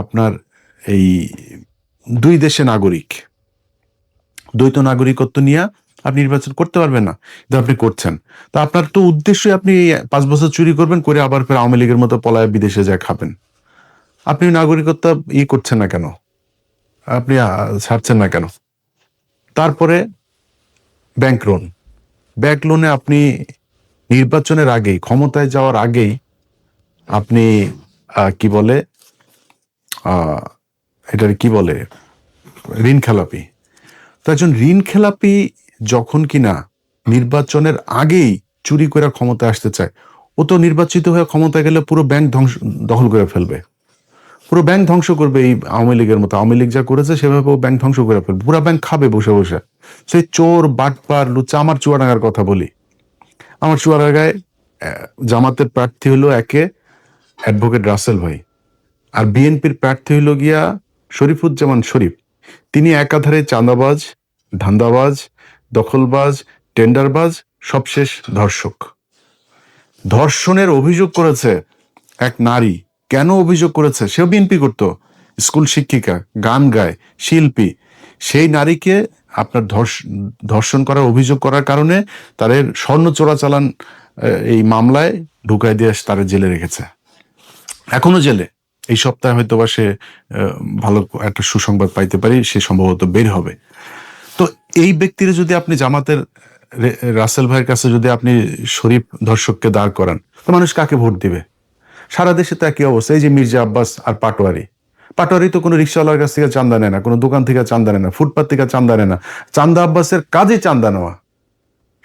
আপনার এই দুই দেশে নাগরিক, দ্বৈত নাগরিকত্ব নিয়ে আপনি নির্বাচন করতে পারবেন না, কিন্তু আপনি করছেন। তো আপনার তো উদ্দেশ্যই আপনি 5 বছর চুরি করবেন, করে আবার ফের আওয়ামী লীগের মতো পলায় বিদেশে যায় খাবেন। আপনি নাগরিকত্ব করছেন না কেন? আপনি ছাড়ছেন না কেন? তারপরে ব্যাংক লোন। ব্যাংক লোনে আপনি নির্বাচনের আগেই, ক্ষমতায় যাওয়ার আগেই আপনি কি বলে এটার কি বলে, ঋণ খেলাপি। তো একজন ঋণ খেলাপি যখন কিনা নির্বাচনের আগেই চুরি করে ক্ষমতায় আসতে চায়, ও তো নির্বাচিত হয়ে ক্ষমতায় গেলে পুরো ব্যাংক দখল করে ফেলবে, পুরো ব্যাংক ধ্বংস করবে। এই আওয়ামী লীগের মতো, আওয়ামী লীগ যা করেছে সেভাবে ও ব্যাংক ধ্বংস করে ফেলবে, পুরো ব্যাংক খাবে বসে বসে। সেই চোর বাটপার লুচ্চা। আমার চুয়াডাঙ্গার কথা বলি, আমার চুয়াডাঙ্গায় জামাতের প্রার্থী হলো একে অ্যাডভোকেট রাসেল ভাই, আর বিএনপির প্রার্থী হইল গিয়া শরীফুজ্জামান শরীফ। তিনি একাধারে চাঁদাবাজ, ধান্দাবাজ, দখলবাজ, টেন্ডারবাজ, সবশেষ ধর্ষক। ধর্ষণের অভিযোগ করেছে এক নারী। কেন অভিযোগ করেছে? সেও বিএনপি করতো, স্কুল শিক্ষিকা, গান গায়, শিল্পী। সেই নারীকে আপনার ধর্ষণ করার অভিযোগ করার কারণে তাদের স্বর্ণ চোরাচালান এই মামলায় ঢুকাই দিয়ে তারা জেলে রেখেছে, এখনো জেলে। এই সপ্তাহে হয়তো বা সে ভালো একটা সুসংবাদ পাইতে পারি, সে সম্ভবত বের হবে। তো এই ব্যক্তির যদি আপনি জামাতের রাসেল ভাইয়ের কাছে যদি আপনি শরীফ ধর্ষককে দাঁড় করান, তো মানুষ কাকে ভোট দিবে? সারা দেশে তো একই অবস্থা। এই যে মির্জা আব্বাস আর পাটোয়ারি, পাটোয়ারি তো কোনো রিক্সাওয়ালার কাছ থেকে চান্দা নেয় না, কোনো দোকান থেকে চান্দা নেয় না, ফুটপাত থেকে চান্দা নেয় না। চান্দা আব্বাসের কাজে চান্দা নেওয়া।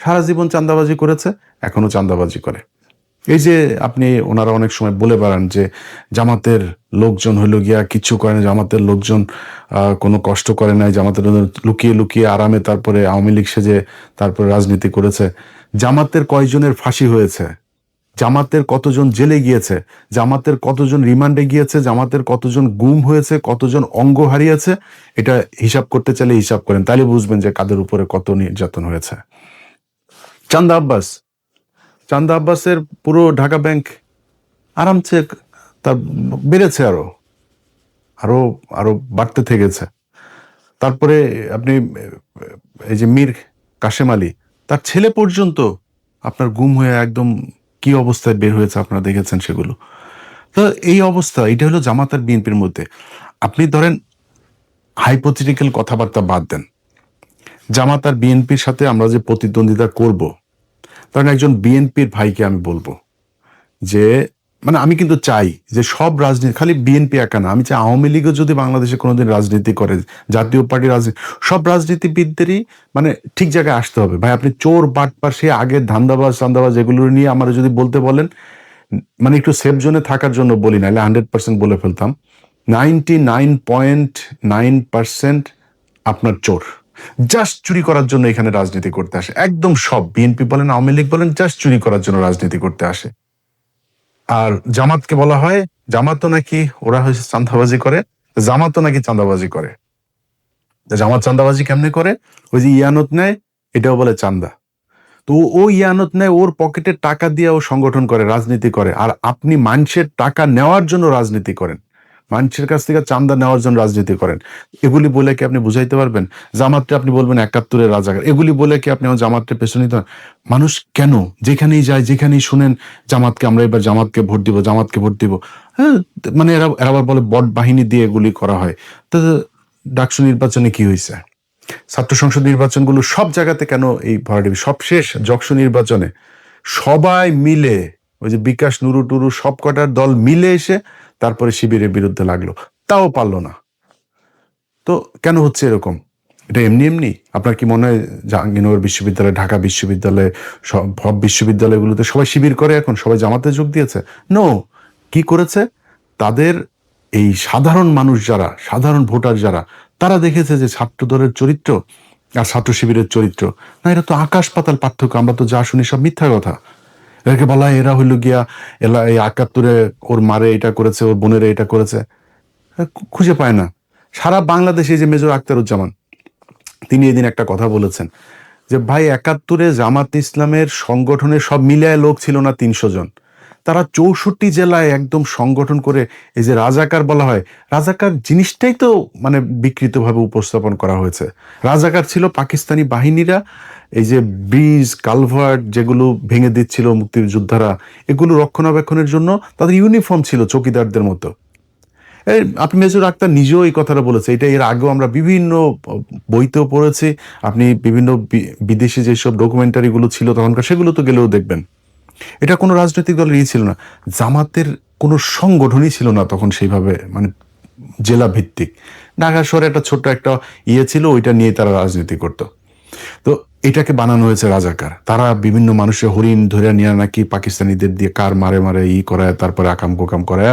সারা জীবন চান্দাবাজি করেছে, এখনো চান্দাবাজি করে। এই যে আপনি ওনারা অনেক সময় বলে বেড়ান যে জামাতের লোকজন হইল গিয়া কিচ্ছু করে না, জামাতের লোকজন কোনো কষ্ট করে নাই, জামাতের লুকিয়ে লুকিয়ে আরামে তারপরে আওয়ামী লীগ সেজে তারপরে রাজনীতি করেছে। জামাতের কয়জনের ফাঁসি হয়েছে, জামাতের কতজন জেলে গিয়েছে, জামাতের কতজন রিমান্ডে গিয়েছে, জামাতের কতজন গুম হয়েছে, কতজন অঙ্গ হারিয়েছে, এটা হিসাব করতে চাইলে হিসাব করেন, তাহলে বুঝবেন যে কাদের উপরে কত নির্যাতন হয়েছে। চান্দা আব্বাস, চান্দা আব্বাসের পুরো ঢাকা ব্যাংক আরামসে তার বেড়েছে, আরো আরো আরো বাড়তে থেকেছে। তারপরে আপনি এই যে মীর কাশেম আলী, তার ছেলে পর্যন্ত আপনার গুম হয়ে একদম কি অবস্থায় বের হয়েছে, আপনারা দেখেছেন সেগুলো। তো এই অবস্থা, এটা হলো জামাত আর বিএনপির মধ্যে। আপনি ধরেন হাইপোথেটিক্যাল কথাবার্তা বাদ দেন, জামাত আর বিএনপির সাথে আমরা যে প্রতিদ্বন্দ্বিতা করব, ধরেন একজন বিএনপির ভাইকে আমি বলবো যে, মানে আমি কিন্তু চাই যে সব রাজনীতি, খালি বিএনপি একা না, আমি চাই আওয়ামী লীগও যদি বাংলাদেশে কোনোদিন রাজনীতি করে, জাতীয় পার্টি রাজনীতি, সব রাজনীতিবিদদেরই মানে ঠিক জায়গায় আসতে হবে। ভাই আপনি চোর বাটপার সে আগের ধান্দাবাজ চান্দাবাজ এগুলো নিয়ে আমরা যদি বলতে বলেন, মানে একটু সেফ জোনে থাকার জন্য বলি, নাহলে 100% বলে ফেলতাম। 99.9% আপনার চোর, জাস্ট চুরি করার জন্য এখানে রাজনীতি করতে আসে। একদম সব, বিএনপি বলেন আওয়ামী লীগ বলেন, জাস্ট চুরি করার জন্য রাজনীতি করতে আসে। আর জামাতকে বলা হয়, জামাতও নাকি ওরা হয়েছে চাঁদাবাজি করে, জামাতও নাকি চাঁদাবাজি করে। জামাত চাঁদাবাজি কেমনে করে? ওই যে ইয়ানত নেয়, এটাও বলে চাঁদা। তো ও ইয়ানত নেয়, ওর পকেটের টাকা দিয়ে ও সংগঠন করে, রাজনীতি করে। আর আপনি মানুষের টাকা নেওয়ার জন্য রাজনীতি করেন, মানুষের কাছ থেকে চাঁদা নেওয়ার জন্য রাজনীতি করেন। এগুলি বলে কি আপনি বুঝাইতে পারবেন? জামাতটা আপনি বলবেন 71-এর রাজাকার, এগুলি বলে কি আপনি আমার জামাতটা পেছনে নিতে? মানুষ কেন যেখানেই যায়, যেখানেই শুনেন জামাতকে, আমরা এবার জামাতকে ভোট দিব, জামাতকে ভোট দিব। হ্যাঁ, মানে এরা এরা আবার বলে বট বাহিনী দিয়ে এগুলি করা হয়। তো ডাকসু নির্বাচনে কি হয়েছে? ছাত্র সংসদ নির্বাচনগুলো সব জায়গাতে কেন এই ভরাডুবি? সবশেষ যকসু নির্বাচনে সবাই মিলে, ওই যে বিকাশ নুরু টুরু সব কটার দল মিলে এসে তারপরে শিবিরের বিরুদ্ধে লাগলো, তাও পারলো না। তো কেন হচ্ছে এরকম? এটা এমনি এমনি? আপনার কি মনে হয় জাহাঙ্গীরনগর বিশ্ববিদ্যালয়, ঢাকা বিশ্ববিদ্যালয়, সব বিশ্ববিদ্যালয়গুলোতে সবাই শিবির করে, এখন সবাই জামাতে যোগ দিয়েছে? নো। কি করেছে? তাদের এই সাধারণ মানুষ যারা, সাধারণ ভোটার যারা, তারা দেখেছে যে ছাত্র দলের চরিত্র আর ছাত্র শিবিরের চরিত্র, না এটা তো আকাশ পাতাল পার্থক্য। আমরা তো যা শুনি সব মিথ্যা কথা। এটাকে বলা হয় এরা হইল গিয়া এলা এই 71-এ ওর মারে এটা করেছে, ওর বোনের এটা করেছে। খুঁজে পায় না। সারা বাংলাদেশে যে মেজর আখতারুজ্জামান, তিনি এদিন একটা কথা বলেছেন যে ভাই 71-এ জামাত ইসলামের সংগঠনের সব মিলিয়ে লোক ছিল না 300 জন। তারা 64 জেলায় একদম সংগঠন করে, এই যে রাজাকার বলা হয়, রাজাকার জিনিসটাই তো মানে বিকৃতভাবে উপস্থাপন করা হয়েছে। রাজাকার ছিল পাকিস্তানি বাহিনীরা, এই যে ব্রিজ কালভার্ট যেগুলো ভেঙে দিচ্ছিল মুক্তিযোদ্ধারা, এগুলো রক্ষণাবেক্ষণের জন্য তাদের ইউনিফর্ম ছিল চৌকিদারদের মতো। আপনি মেজর আক্তার নিজেও এই কথাটা বলেছে, এটা এর আগেও আমরা বিভিন্ন বইতেও পড়েছি, আপনি বিভিন্ন বিদেশি যেসব ডকুমেন্টারিগুলো ছিল তখনকার, সেগুলো তো গেলেও দেখবেন। এটা কোনো রাজনৈতিক দলের ছিল না, জামাতের কোনো সংগঠনই ছিল না তখন সেইভাবে, মানে জেলা ভিত্তিক। ঢাকা শহরে একটা ছোট্ট একটা ছিল, ওইটা নিয়ে তারা রাজনীতি করতো। তো এটাকে বানানো হয়েছে রাজাকার। তারা বিভিন্ন মানুষের হরিণ ধরে নিয়ে নাকি পাকিস্তানিদের দিয়ে কার মারে মারে করায়, তারপরে আকাম কোকাম করায়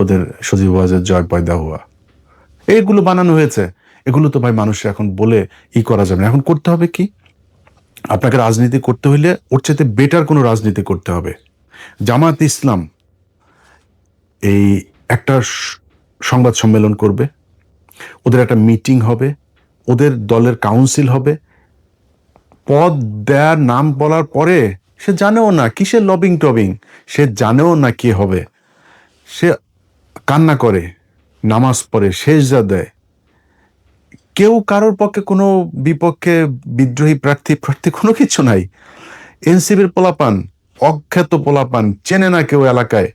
ওদের সজীব ওয়াজের জয় পয়দা হওয়া, এইগুলো বানানো হয়েছে। এগুলো তো ভাই মানুষের এখন বলে করা যাবে না। এখন করতে হবে কি, আপনাকে রাজনীতি করতে হইলে ওর চাইতে বেটার কোনো রাজনীতি করতে হবে। জামাত ইসলাম এই একটা সংবাদ সম্মেলন করবে, ওদের একটা মিটিং হবে, ওদের দলের কাউন্সিল হবে, পদ দেয়ার নাম বলার পরে সে জানেও না কিসের লবিং টবিং, সে জানেও না কি হবে, সে কান্না করে, নামাজ পড়ে, সেজদা দেয়। কেউ কারোর পক্ষে কোনো বিপক্ষে বিদ্রোহী প্রার্থী কোনো কিছু নাই। এনসিপির পোলাপান, অখ্যাত পোলাপান, চেনে না কেউ এলাকায়,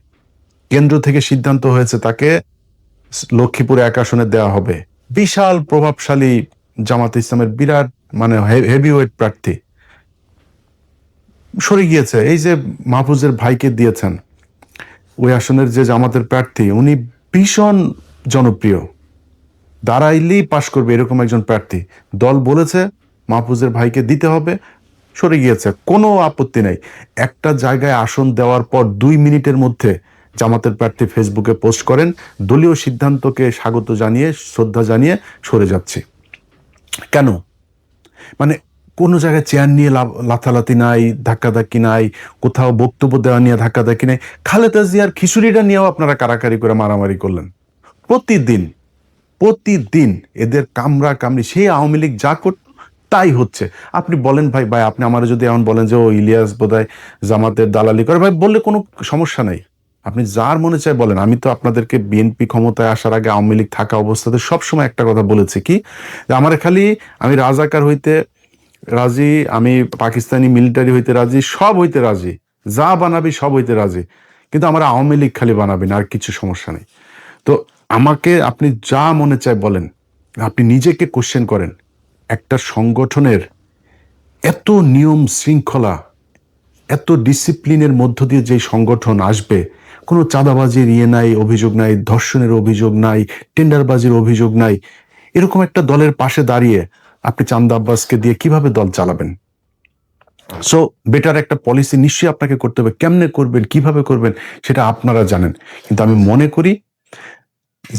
কেন্দ্র থেকে সিদ্ধান্ত হয়েছে তাকে লক্ষ্মীপুরে এক আসনে দেওয়া হবে। বিশাল প্রভাবশালী জামাত ইসলামের বিরাট মানে হেভিওয়েট প্রার্থী সরে গিয়েছে। এই যে মাহফুজের ভাইকে দিয়েছেন ওই আসনের যে জামাতের প্রার্থী, উনি ভীষণ জনপ্রিয়, দাঁড়াইলেই পাশ করবে এরকম একজন প্রার্থী। দল বলেছে মাহফুজের ভাইকে দিতে হবে, সরে গিয়েছে, কোনো আপত্তি নাই। একটা জায়গায় আসন দেওয়ার পর 2 মিনিটের মধ্যে জামাতের প্রার্থী ফেসবুকে পোস্ট করেন, দলীয় সিদ্ধান্তকে স্বাগত জানিয়ে, শ্রদ্ধা জানিয়ে সরে যাচ্ছে। কেন? মানে কোনো জায়গায় চেয়ার নিয়ে লাথালাতি নাই, ধাক্কাধাক্কি নাই, কোথাও বক্তব্য দেওয়া নিয়ে ধাক্কাধাক্কি নাই। খালেদা জিয়ার খিচুড়িটা নিয়েও আপনারা কারাকারি করে মারামারি করলেন। প্রতিদিন এদের কামড়া কামড়ি, সেই আওয়ামী লীগ যা করত তাই হচ্ছে। আপনি বলেন ভাই, আপনি আমার যদি এমন বলেন যে ও ইলিয়াস বোধহয় জামাতের দালালি করে, ভাই বললে কোনো সমস্যা নাই, আপনি যার মনে চায় বলেন। আমি তো আপনাদেরকে বিএনপি ক্ষমতায় আসার আগে আওয়ামী লীগ থাকা অবস্থাতে সবসময় একটা কথা বলেছি কি, আমার খালি আমি রাজাকার হইতে রাজি, আমি পাকিস্তানি মিলিটারি হইতে রাজি, সব হইতে রাজি, যা বানাবি সব হইতে রাজি, কিন্তু আমার আওয়ামী লীগ খালি বানাবি না, আর কিছু সমস্যা নেই। তো আমাকে আপনি যা মনে চায় বলেন, আপনি নিজেকে কোশ্চেন করেন। একটা সংগঠনের এত নিয়ম শৃঙ্খলা, এত ডিসিপ্লিনের মধ্য দিয়ে যে সংগঠন আসবে, কোনো চাঁদাবাজির নাই, অভিযোগ নাই, ধর্ষণের অভিযোগ নাই, টেন্ডারবাজির অভিযোগ নাই, এরকম একটা দলের পাশে দাঁড়িয়ে আপনি চান্দা আব্বাসকে দিয়ে কিভাবে দল চালাবেন? সো বেটার একটা পলিসি নিশ্চয়ই আপনাকে করতে হবে। কেমনে করবেন, কিভাবে করবেন, সেটা আপনারা জানেন। কিন্তু আমি মনে করি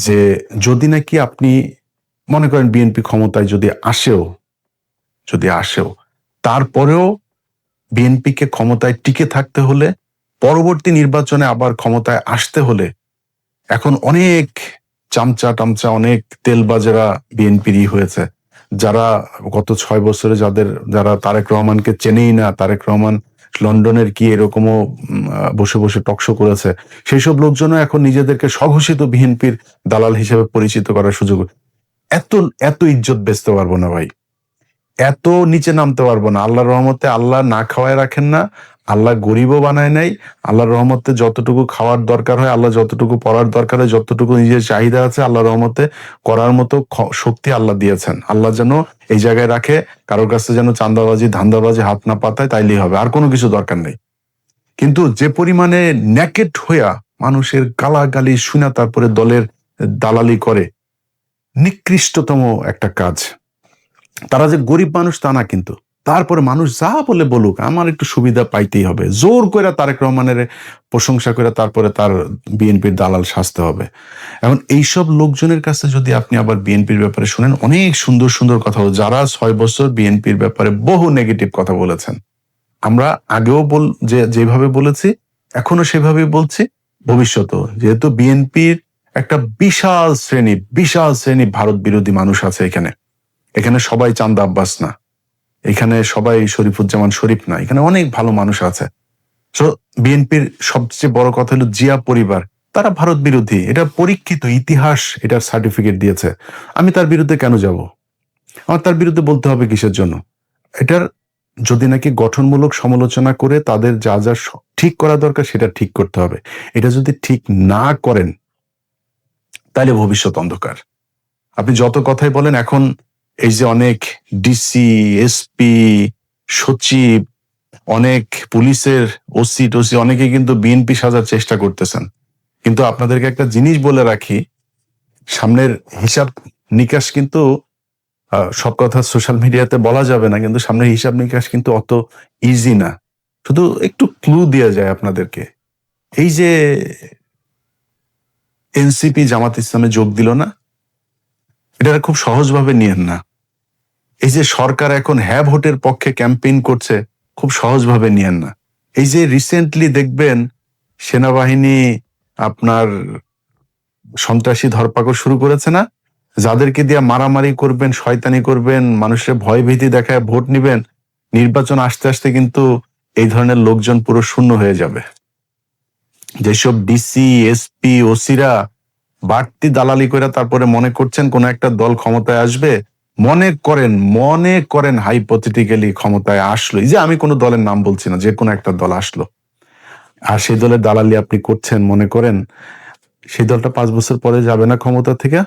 যে যদি নাকি আপনি মনে করেন বিএনপি ক্ষমতায় যদি আসেও তারপরেও বিএনপিকে ক্ষমতায় টিকে থাকতে হলে, পরবর্তী নির্বাচনে আবার ক্ষমতায় আসতে হলে, এখন অনেক চামচা টামচা, অনেক তেলবাজেরা বিএনপিরই হয়েছে, যারা গত 6 বছরে যারা তারেক রহমানকে চেনেই না, তারেক রহমান লন্ডনের কি এরকমও বসে বসে টকশো করেছে, সেই সব লোকজনও এখন নিজেদেরকে স্বঘোষিত বিএনপির দালাল হিসেবে পরিচিত করার সুযোগ। এত ইজ্জত বেচতে পারবো না ভাই, এত নিচে নামতে পারবো না। আল্লাহর রহমতে আল্লাহ না খাওয়ায় রাখেন না, আল্লাহ গরিবও বানায় নাই। আল্লাহর রহমতে যতটুকু খাওয়ার দরকার হয়, আল্লাহ যতটুকু পড়ার দরকার হয়, যতটুকু নিজের চাহিদা আছে, আল্লাহর রহমতে করার মতো শক্তি আল্লাহ দিয়েছেন। আল্লাহ যেন এই জায়গায় রাখে, কারোর কাছে যেন চাঁদাবাজি ধান্দাবাজি হাত না পাতায়, তাইলেই হবে, আর কোনো কিছু দরকার নেই। কিন্তু যে পরিমাণে নেকেট হইয়া মানুষের গালাগালি শুনে তারপরে দলের দালালি করে, নিকৃষ্টতম একটা কাজ। তারা যে গরিব মানুষ তা না, কিন্তু তারপরে মানুষ যা বলে বলুক, আমার একটু সুবিধা পাইতেই হবে, জোর করে তারেক রহমানের প্রশংসা করে তারপরে তার বিএনপির দালাল সাজতে হবে। এখন এইসব লোকজনের কাছে যদি আপনি আবার বিএনপির ব্যাপারে শুনেন, অনেক সুন্দর সুন্দর কথা, যারা 6 বছর বিএনপির ব্যাপারে বহু নেগেটিভ কথা বলেছেন, আমরা আগেও যেভাবে বলেছি এখনো সেভাবেই বলছি, ভবিষ্যতেও, যেহেতু বিএনপির একটা বিশাল শ্রেণী ভারত বিরোধী মানুষ আছে এখানে সবাই চান্দা আব্বাস না, এখানে সবাই শরীফুজ্জামান শরীফ না, এখানে অনেক ভালো মানুষ আছে। সো বিএনপির সবচেয়ে বড় কথা হলো জিয়া পরিবার, তারা ভারত বিরোধী, এটা পরীক্ষিত ইতিহাস এটার সার্টিফিকেট দিয়েছে। আমি তার বিরুদ্ধে কেন যাব? আমার তার বিরুদ্ধে বলতে হবে কিসের জন্য? এটার যদি নাকি গঠনমূলক সমালোচনা করে তাদের যা যা ঠিক করা দরকার সেটা ঠিক করতে হবে। এটা যদি ঠিক না করেন তাহলে ভবিষ্যৎ অন্ধকার। আপনি যত কথাই বলেন, এখন এই যে অনেক ডিসি, এসপি, সচিব, অনেক পুলিশের ওসি টসি অনেকে কিন্তু বিএনপি সাজার চেষ্টা করতেছেন। কিন্তু আপনাদেরকে একটা জিনিস বলে রাখি, সামনের হিসাব নিকাশ কিন্তু সব কথা সোশ্যাল মিডিয়াতে বলা যাবে না, কিন্তু সামনের হিসাব নিকাশ কিন্তু অত ইজি না। শুধু একটু ক্লু দেওয়া যায় আপনাদেরকে। এই যে এনসিপি জামাত ইসলামে যোগ দিল না, এটা খুব সহজভাবে নিয়েন না। এই যে সরকার এখন হ্যাঁ ভোটের পক্ষে ক্যাম্পেইন করছে, খুব সহজভাবে নিয়েন না। এই যে রিসেন্টলি দেখবেন সেনাবাহিনী আপনার সন্ত্রাসী ধরপাকড় শুরু করেছে না, যাদেরকে দিয়ে মারামারি করবেন, শয়তানি করবেন, মানুষের ভয় ভীতি দেখায় ভোট নিবেন, নির্বাচন আসতে আসতে কিন্তু এই ধরনের লোকজন পুরো শূন্য হয়ে যাবে। যেসব ডিসি, এসপি, ওসিরা বাড়তি দালালি করে তারপরে মনে করছেন কোন একটা দল ক্ষমতায় আসবে, মনে করেন হাইপোথেটিক্যালি ক্ষমতায় আসলো, এই যে আমি কোনো দলের নাম বলছি না, যে কোনো একটা দল আসলো, আর সেই দলের দালালি আপনি করছেন, মনে করেন সেই দলটা 5 বছর পরে যাবে না ক্ষমতা থেকে?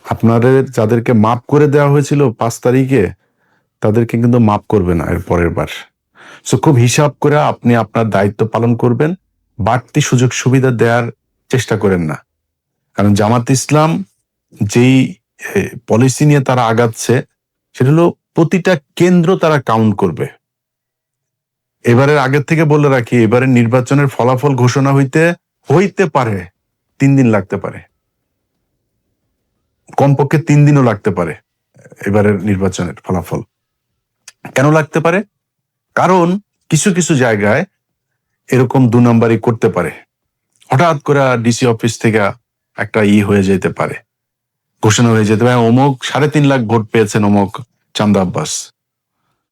আপনাদের যাদেরকে মাফ করে দেওয়া হয়েছিল 5 তারিখে, তাদেরকে কিন্তু মাফ করবে না এর পরের বার। সো খুব হিসাব করে আপনি আপনার দায়িত্ব পালন করবেন, বাড়তি সুযোগ সুবিধা দেওয়ার চেষ্টা করেন না। কারণ জামাত ইসলাম যেই পলিসি নিয়ে তারা আগাচ্ছে, সেটা হলো প্রতিটা কেন্দ্র তারা কাউন্ট করবে। এবারের আগের থেকে বলে রাখি, এবারের নির্বাচনের ফলাফল ঘোষণা হইতে পারে 3 দিন লাগতে পারে, কমপক্ষে 3 দিনও লাগতে পারে এবারের নির্বাচনের ফলাফল। কেন লাগতে পারে? কারণ কিছু কিছু জায়গায় এরকম 2 নাম্বারই করতে পারে। হঠাৎ করে ডিসি অফিস থেকে একটা হয়ে যেতে পারে, ঘোষণা হয়ে যেতে পারে, অমুক 3.5 লাখ ভোট পেয়েছেন অমুক চান্দা আব্বাস,